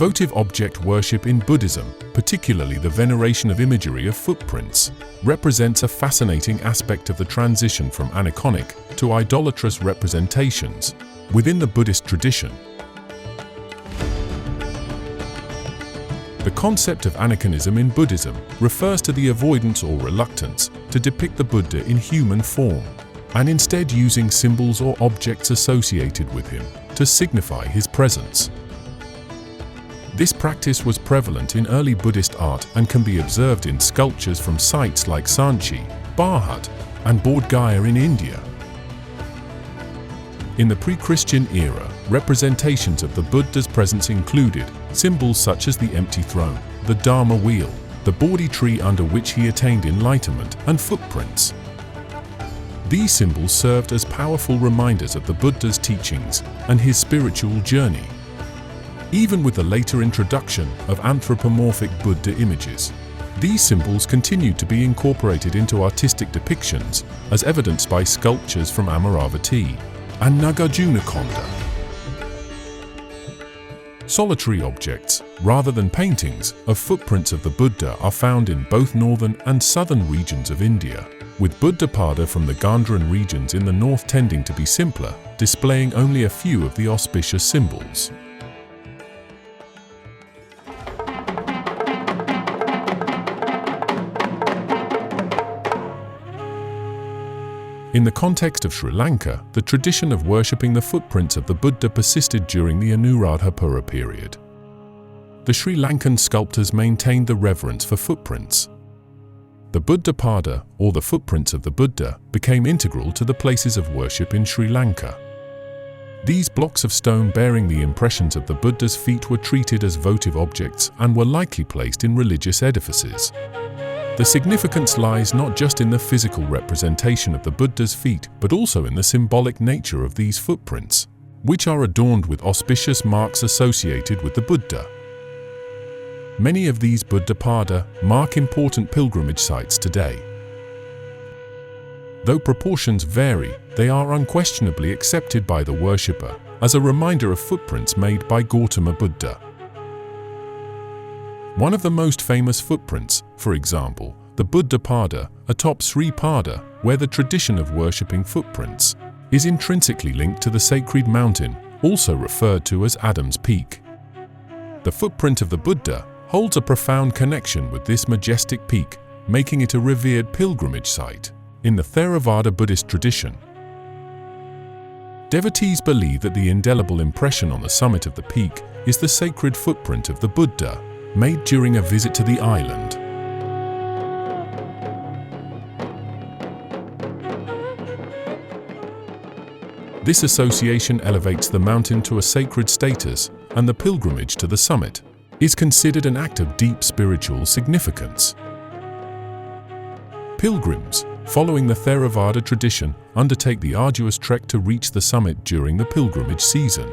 Votive object worship in Buddhism, particularly the veneration of imagery of footprints, represents a fascinating aspect of the transition from aniconic to idolatrous representations within the Buddhist tradition. The concept of aniconism in Buddhism refers to the avoidance or reluctance to depict the Buddha in human form, and instead using symbols or objects associated with him to signify his presence. This practice was prevalent in early Buddhist art and can be observed in sculptures from sites like Sanchi, Bharat, and Bodh Gaya in India. In the pre-Christian era, representations of the Buddha's presence included symbols such as the empty throne, the Dharma wheel, the Bodhi tree under which he attained enlightenment, and footprints. These symbols served as powerful reminders of the Buddha's teachings and his spiritual journey. Even with the later introduction of anthropomorphic Buddha images, these symbols continued to be incorporated into artistic depictions, as evidenced by sculptures from Amaravati and Nagarjunakonda. Solitary objects, rather than paintings, of footprints of the Buddha are found in both northern and southern regions of India, with Buddhapada from the Gandharan regions in the north tending to be simpler, displaying only a few of the auspicious symbols. In the context of Sri Lanka, the tradition of worshipping the footprints of the Buddha persisted during the Anuradhapura period. The Sri Lankan sculptors maintained the reverence for footprints. The Buddhapada, or the footprints of the Buddha, became integral to the places of worship in Sri Lanka. These blocks of stone bearing the impressions of the Buddha's feet were treated as votive objects and were likely placed in religious edifices. The significance lies not just in the physical representation of the Buddha's feet, but also in the symbolic nature of these footprints, which are adorned with auspicious marks associated with the Buddha. Many of these Buddhapada mark important pilgrimage sites today. Though proportions vary, they are unquestionably accepted by the worshipper as a reminder of footprints made by Gautama Buddha. One of the most famous footprints, for example, the Buddhapada atop Sri Pada, where the tradition of worshipping footprints is intrinsically linked to the sacred mountain, also referred to as Adam's Peak. The footprint of the Buddha holds a profound connection with this majestic peak, making it a revered pilgrimage site in the Theravada Buddhist tradition. Devotees believe that the indelible impression on the summit of the peak is the sacred footprint of the Buddha, made during a visit to the island. This association elevates the mountain to a sacred status, and the pilgrimage to the summit is considered an act of deep spiritual significance. Pilgrims, following the Theravada tradition, undertake the arduous trek to reach the summit during the pilgrimage season.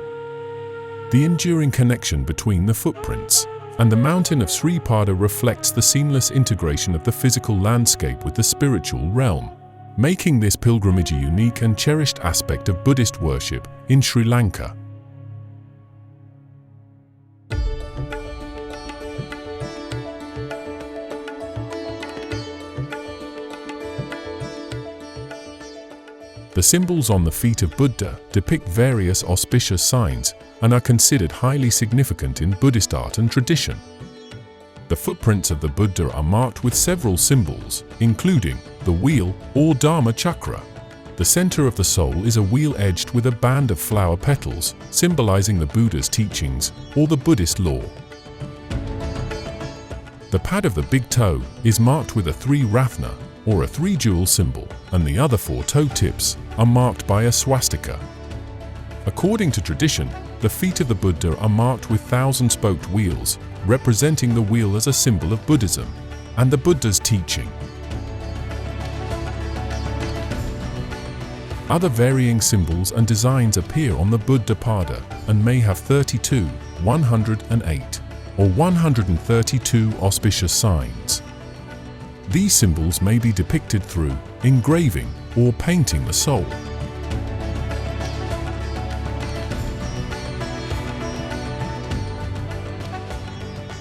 The enduring connection between the footprints and the mountain of Sri Pada reflects the seamless integration of the physical landscape with the spiritual realm, making this pilgrimage a unique and cherished aspect of Buddhist worship in Sri Lanka. The symbols on the feet of Buddha depict various auspicious signs and are considered highly significant in Buddhist art and tradition. The footprints of the Buddha are marked with several symbols, including the wheel or Dharma chakra. The center of the soul is a wheel edged with a band of flower petals, symbolizing the Buddha's teachings or the Buddhist law. The pad of the big toe is marked with a 3-ratna, or a 3-jewel symbol, and the other 4 toe tips are marked by a swastika. According to tradition, the feet of the Buddha are marked with 1,000-spoked wheels, representing the wheel as a symbol of Buddhism and the Buddha's teaching. Other varying symbols and designs appear on the Buddhapada and may have 32, 108, or 132 auspicious signs. These symbols may be depicted through engraving or painting the soul.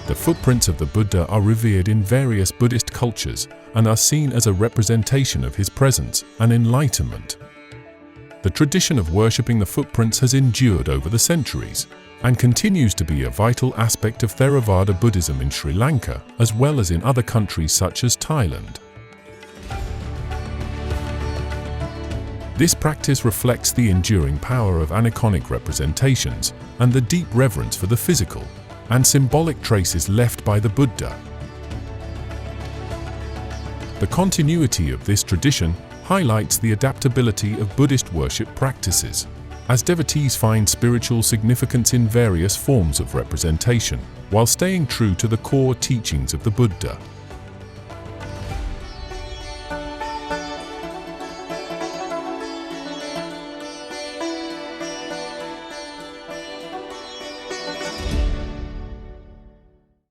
The footprints of the Buddha are revered in various Buddhist cultures and are seen as a representation of his presence and enlightenment. The tradition of worshipping the footprints has endured over the centuries and continues to be a vital aspect of Theravada Buddhism in Sri Lanka, as well as in other countries such as Thailand. This practice reflects the enduring power of aniconic representations and the deep reverence for the physical and symbolic traces left by the Buddha. The continuity of this tradition highlights the adaptability of Buddhist worship practices, as devotees find spiritual significance in various forms of representation, while staying true to the core teachings of the Buddha.